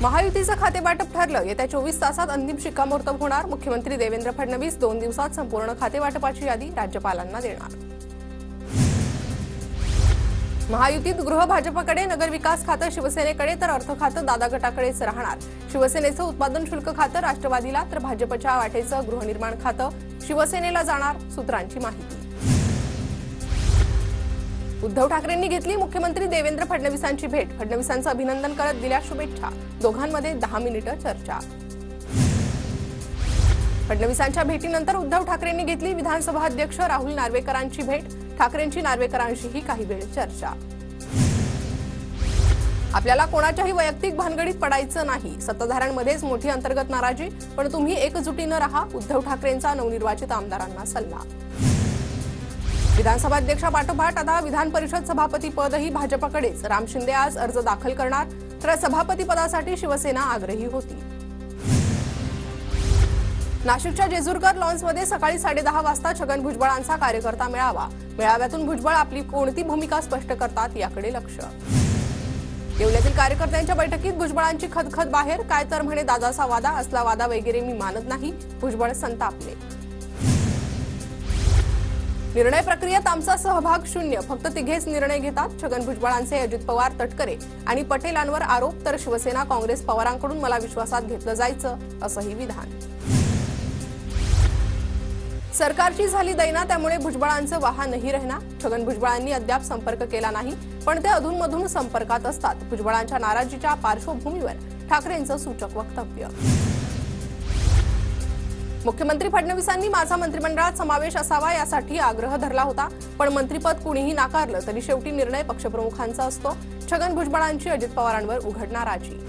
महायुतीचं खातेवाटप ठरलं. येत्या 24 तासात अंतिम शिक्कामोर्तब होणार. मुख्यमंत्री देवेंद्र फडणवीस 2 दिवसात संपूर्ण खातेवाटपाची यादी राज्यपालांना देणार. महायुतीत गृह भाजपकडे, नगरविकास खातं शिवसेनेकडे तर अर्थ खातं दादा गटाकडेच राहणार. शिवसेनेचं उत्पादन शुल्क खातं राष्ट्रवादीला तर भाजपच्या वाटेचं गृहनिर्माण खातं शिवसेनेला जाणार. सूत्रांची माहिती. उद्धव ठाकरेंनी घेतली मुख्यमंत्री देवेंद्र फडणवीसांची भेट. फडणवीसांचं अभिनंदन करत दिल्या शुभेच्छा. दोघांमध्ये 10 मिनिटं चर्चा. फडणवीसांच्या भेटीनंतर उद्धव ठाकरेंनी घेतली विधानसभा अध्यक्ष राहुल नार्वेकरांची भेट. ठाकरेंची नार्वेकरांशीही काही वेळ चर्चा. आपल्याला कोणाच्याही वैयक्तिक भानगडीत पडायचं नाही. सत्ताधाऱ्यांमध्येच मोठी अंतर्गत नाराजी, पण तुम्ही एकजुटीनं राहा. उद्धव ठाकरेंचा नवनिर्वाचित आमदारांना सल्ला. विधानसभा अध्यक्षापाठोपाठ आता विधान परिषद सभापती पदही भाजपकडेच. राम शिंदे आज अर्ज दाखल करणार, तर सभापती पदासाठी शिवसेना आग्रही होती. नाशिकच्या जेजुरकर लॉन्समध्ये सकाळी 10:30 वाजता छगन भुजबळांचा कार्यकर्ता मेळावा. मेळाव्यातून भुजबळ आपली कोणती भूमिका स्पष्ट करतात याकडे लक्ष. येवल्यातील कार्यकर्त्यांच्या बैठकीत भुजबळांची खदखद बाहेर. काय तर म्हणे दादाचा वादा, असला वादा वगैरे मी मानत नाही. भुजबळ संतापले. निर्णय प्रक्रियेत आमचा सहभाग शून्य. फक्त तिघेच निर्णय घेतात. छगन भुजबळांचे अजित पवार तटकरे आणि पटेलांवर आरोप, तर शिवसेना काँग्रेस पवारांकडून मला विश्वासात घेतलं जायचं असंही विधान. सरकारची झाली दैना, त्यामुळे भुजबळांचं वाहन नाही राहणार. छगन भुजबळांनी अद्याप संपर्क केला नाही, पण ते अधूनमधून संपर्कात असतात. भुजबळांच्या नाराजीच्या पार्श्वभूमीवर ठाकरेंचं सूचक वक्तव्य. मुख्यमंत्री फडणवीसांनी माझा मंत्रिमंडळात समावेश असावा यासाठी आग्रह धरला होता, पण मंत्रिपद कुणीही नाकारलं तरी शेवटी निर्णय पक्षप्रमुखांचा असतो. छगन भुजबळांची अजित पवारांवर उघड नाराजी.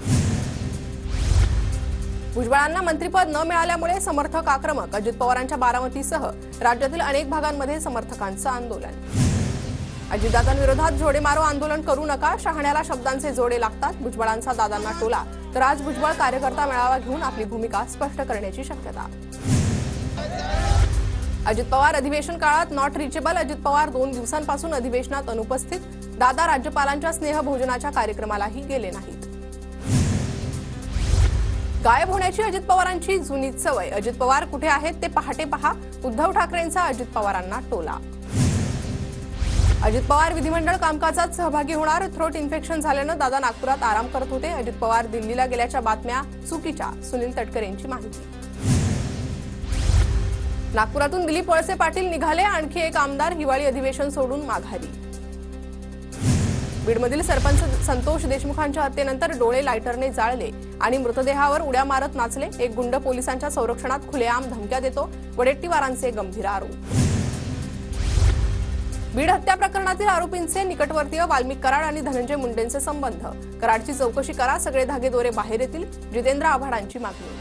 भुजबळांना मंत्रिपद न मिळाल्यामुळे समर्थक आक्रमक. अजित पवारांच्या बारामतीसह राज्यातील अनेक भागांमध्ये समर्थकांचं आंदोलन. अजितदादांविरोधात जोडे मारो आंदोलन करू नका. शहाण्याला शब्दांचे जोडे लागतात. भुजबळांचा दादांना टोला, तर आज भुजबळ कार्यकर्ता मेळावा घेऊन आपली भूमिका स्पष्ट करण्याची शक्यता. अजित पवार अधिवेशन काळात नॉट रिचेबल. अजित पवार 2 दिवसांपासून अधिवेशनात अनुपस्थित. दादा राज्यपालांच्या स्नेहभोजनाच्या कार्यक्रमालाही गेले नाहीत. गायब होण्याची अजित पवारांची जुनीच सवय. अजित पवार कुठे आहेत ते पहाटे पहा. उद्धव ठाकरेंचा अजित पवारांना टोला. अजित पवार विधिमंडळ कामकाजात सहभागी होणार. थ्रोट इन्फेक्शन झाल्यानं दादा नागपुरात आराम करत होते. अजित पवार दिल्लीला गेल्याच्या बातम्या चुकीच्या. सुनील तटकरेंची माहिती. नागपुरातून दिलीप वळसे पाटील निघाले. आणखी एक आमदार हिवाळी अधिवेशन सोडून माघारी. बीडमधील सरपंच संतोष देशमुखांच्या हत्येनंतर डोळे लायटरने जाळले आणि मृतदेहावर उड्या मारत नाचले. एक गुंड पोलिसांच्या संरक्षणात खुलेआम धमक्या देतो. वडेट्टीवारांचे गंभीर आरोप. बीड हत्या प्रकरणातील आरोपींचे निकटवर्तीय वाल्मिक कराड आणि धनंजय मुंडेंचे संबंध. कराडची चौकशी करा, सगळे धागेदोरे बाहेर येतील. जितेंद्र आव्हाडांची मागणी.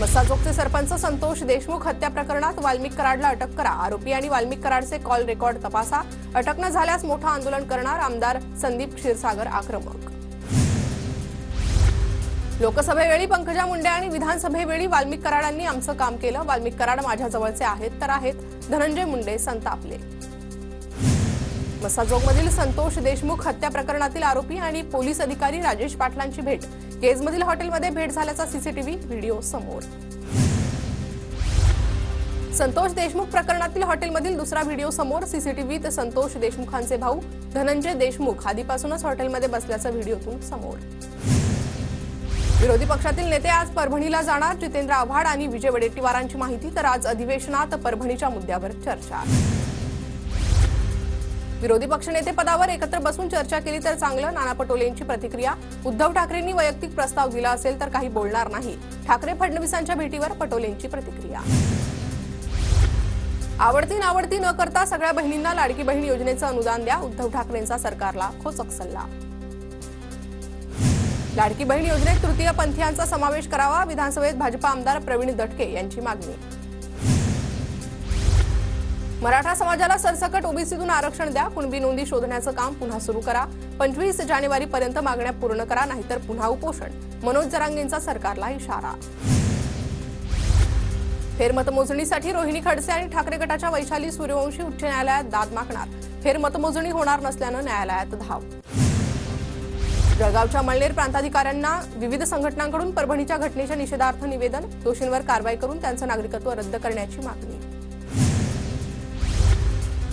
मस्साजोगचे सरपंच संतोष देशमुख हत्या प्रकरणात वाल्मिक कराडला अटक करा. आरोपी आणि वाल्मिक कराडचे कॉल रेकॉर्ड तपासा. अटक न झाल्यास मोठं आंदोलन करणार. आमदार संदीप क्षीरसागर आक्रमक. लोकसभेवेळी पंकजा मुंडे आणि विधानसभेवेळी वाल्मिक कराडांनी आमचं काम केलं. वाल्मिक कराड माझ्या जवळचे आहेत तर आहेत. धनंजय मुंडे संतापले. मस्साजोगमधील संतोष देशमुख हत्या प्रकरणातील आरोपी आणि पोलीस अधिकारी राजेश पाटलांची भेट. केजमधील हॉटेलमध्ये भेट झाल्याचा सीसीटीव्ही व्हिडिओ समोर. संतोष देशमुख प्रकरणातील हॉटेलमधील दुसरा व्हिडिओ समोर. सीसीटीव्हीत संतोष देशमुखांचे भाऊ धनंजय देशमुख आधीपासूनच हॉटेलमध्ये बसल्याचा व्हिडिओतून समोर. विरोधी पक्षातील नेते आज परभणीला जाणार. जितेंद्र आव्हाड आणि विजय वडेट्टीवारांची माहिती. तर आज अधिवेशनात परभणीच्या मुद्द्यावर चर्चा. विरोधी पक्षनेते पदावर एकत्र बसून चर्चा केली तर चांगलं. नाना पटोलेंची प्रतिक्रिया. उद्धव ठाकरेंनी वैयक्तिक प्रस्ताव दिला असेल तर काही बोलणार नाही. ठाकरे फडणवीसांच्या भेटीवर पटोलेंची प्रतिक्रिया. आवडती नावडती न करता सगळ्या बहिणींना लाडकी बहीण योजनेचं अनुदान द्या. उद्धव ठाकरेंचा सरकारला खोचक सल्ला. लाडकी बहीण योजनेत तृतीय पंथीयांचा समावेश करावा. विधानसभेत भाजपा आमदार प्रवीण दटके यांची मागणी. मराठा समाजाला सरसकट ओबीसीतून आरक्षण द्या. कुणबी नोंदी शोधण्याचं काम पुन्हा सुरू करा. 25 जानेवारीपर्यंत मागण्या पूर्ण करा, नाहीतर पुन्हा उपोषण. मनोज जरांगेंचा सरकारला इशारा. फेरमतमोजणीसाठी रोहिणी खडसे आणि ठाकरे गटाच्या वैशाली सूर्यवंशी उच्च न्यायालयात दाद मागणार. फेरमतमोजणी होणार नसल्यानं न्यायालयात धाव. जळगावच्या मळनेर प्रांताधिकाऱ्यांना विविध संघटनांकडून परभणीच्या घटनेच्या निषेधार्थ निवेदन, दोषींवर कारवाई करून त्यांचं नागरिकत्व रद्द करण्याची मागणी.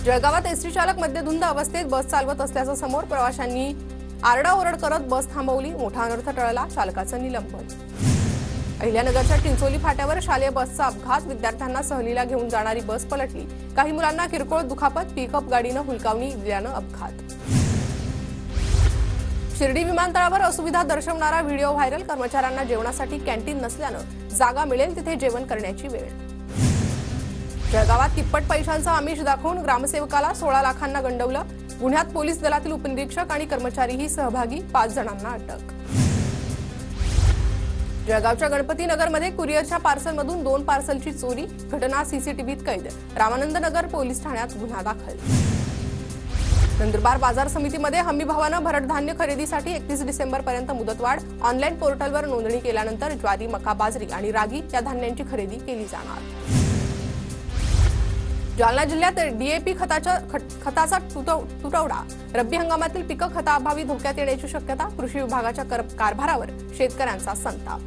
जळगावात एसटी चालक मद्यधुंद अवस्थेत बस चालवत असल्याचं समोर, प्रवाशांनी आरडाओरड करत बस थांबवली, मोठा अनर्थ टळला, चालकाचं निलंबन. अहिल्यानगरच्या चिंचोली फाट्यावर शालेय बसचा अपघात, विद्यार्थ्यांना सहलीला घेऊन जाणारी बस पलटली, काही मुलांना किरकोळ दुखापत, पिकअप गाडीनं हुलकावणी दिल्यानं अपघात. शिर्डी विमानतळावर असुविधा दर्शवणारा व्हिडिओ व्हायरल, कर्मचाऱ्यांना जेवणासाठी कॅन्टीन नसल्यानं जागा मिळेल तिथे जेवण करण्याची वेळ. जळगावात तिप्पट पैशांचा आमिष दाखवून ग्रामसेवकाला 16 लाखांना गंडवलं, गुन्ह्यात पोलीस दलातील उपनिरीक्षक आणि कर्मचारीही सहभागी, 5 जणांना अटक. जळगावच्या गणपती नगरमध्ये कुरिअरच्या पार्सलमधून 2 पार्सलची चोरी, घटना सीसीटीव्हीत कैद, रामानंद नगर पोलीस ठाण्यात गुन्हा दाखल. नंदुरबार बाजार समितीमध्ये हमीभावानं भरड धान्य खरेदीसाठी 31 डिसेंबरपर्यंत मुदतवाढ, ऑनलाईन पोर्टलवर नोंदणी केल्यानंतर ज्वारी, मका, बाजरी आणि रागी या धान्यांची खरेदी केली जाणार. जालना जिल्ह्यात डीएपी खताचा तुटवडा, रब्बी हंगामातील पिकं खताअभावी धोक्यात येण्याची शक्यता, कृषी विभागाच्या कारभारावर शेतकऱ्यांचा संताप.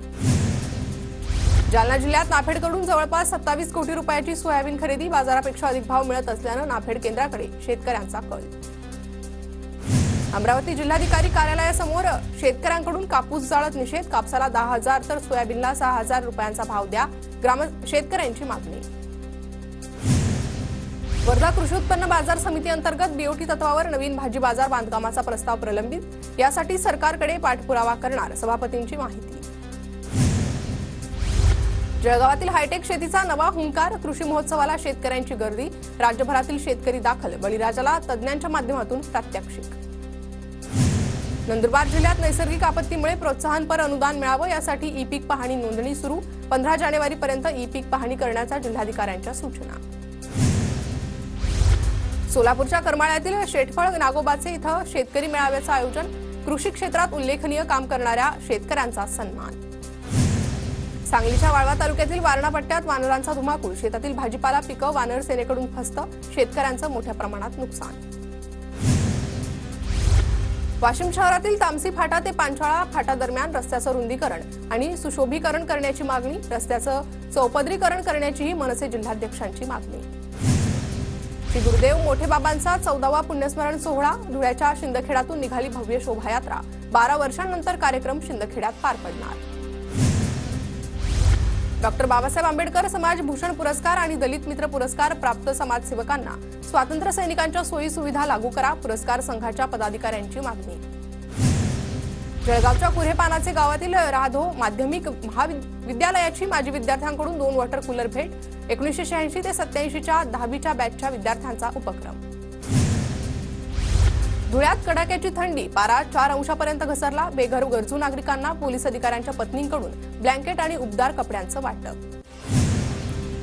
जालना जिल्ह्यात नाफेडकडून जवळपास 27 कोटी रुपयाची सोयाबीन खरेदी, बाजारापेक्षा अधिक भाव मिळत असल्यानं नाफेड केंद्राकडे शेतकऱ्यांचा कल. अमरावती जिल्हाधिकारी कार्यालयासमोर शेतकऱ्यांकडून कापूस जाळत निषेध, कापसाला 10,000 तर सोयाबीनला 6,000 रुपयांचा भाव द्या, शेतकऱ्यांची मागणी. वर्धा कृषी उत्पन्न बाजार समिती अंतर्गत बीओटी तत्वावर नवीन भाजी बाजार बांधकामाचा प्रस्ताव प्रलंबित, यासाठी सरकारकडे पाठपुरावा करणार, सभापतींची माहिती. जळगावातील हायटेक शेतीचा नवा हुंकार, कृषी महोत्सवाला शेतकऱ्यांची गर्दी, राज्यभरातील शेतकरी दाखल, बळीराजाला तज्ज्ञांच्या माध्यमातून प्रात्यक्षिक. नंदुरबार जिल्ह्यात नैसर्गिक आपत्तीमुळे प्रोत्साहनपर अनुदान मिळावं, यासाठी ई पीक पाहणी नोंदणी सुरू, 15 जानेवारीपर्यंत ई पीक पाहणी करण्याच्या जिल्हाधिकाऱ्यांच्या सूचना. सोलापूरच्या करमाळ्यातील शेटफळ नागोबाचे इथं शेतकरी मेळाव्याचं आयोजन, कृषी क्षेत्रात उल्लेखनीय काम करणाऱ्या शेतकऱ्यांचा सन्मान. सांगलीच्या वाळवा तालुक्यातील वारणा पट्ट्यात वानरांचा धुमाकूळ, शेतातील भाजीपाला पिकं वानर सेनेकडून फस्त, शेतकऱ्यांचं मोठ्या प्रमाणात नुकसान. वाशिम शहरातील तामसी फाटा ते पांचाळा फाटा दरम्यान रस्त्याचं रुंदीकरण आणि सुशोभीकरण करण्याची मागणी, रस्त्याचं चौपदरीकरण करण्याचीही मनसे जिल्हाध्यक्षांची मागणी. श्री गुरुदेव मोठे बाबांचा 14वा पुण्यस्मरण सोहळा, धुळ्याच्या शिंदखेड्यातून निघाली भव्य शोभायात्रा, 12 वर्षांनंतर कार्यक्रम शिंदखेड्यात पार पडणार. डॉक्टर बाबासाहेब आंबेडकर समाज भूषण पुरस्कार आणि दलित मित्र पुरस्कार प्राप्त समाजसेवकांना स्वातंत्र्य सैनिकांच्या सोयी सुविधा लागू करा, पुरस्कार संघाच्या पदाधिकाऱ्यांची मागणी. जळगावच्या कुऱ्हेपानाचे गावातील राधो माध्यमिक महाविद्यालयाची माजी विद्यार्थ्यांकडून 2 वॉटर कूलर भेट, 1986 ते 87च्या 10वीच्या बॅचच्या विद्यार्थ्यांचा उपक्रम. धुळ्यात कडाक्याची थंडी, पारा 4 अंशापर्यंत घसरला, बेघर गरजू नागरिकांना पोलीस अधिकाऱ्यांच्या पत्नींकडून ब्लँकेट आणि उबदार कपड्यांचं वाटप.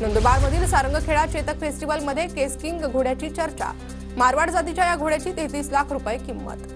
नंदुरबारमधील सारंगखेडा चेतक फेस्टिव्हलमध्ये केस किंग घोड्याची चर्चा, मारवाड जातीच्या या घोड्याची 33 लाख रुपये किंमत.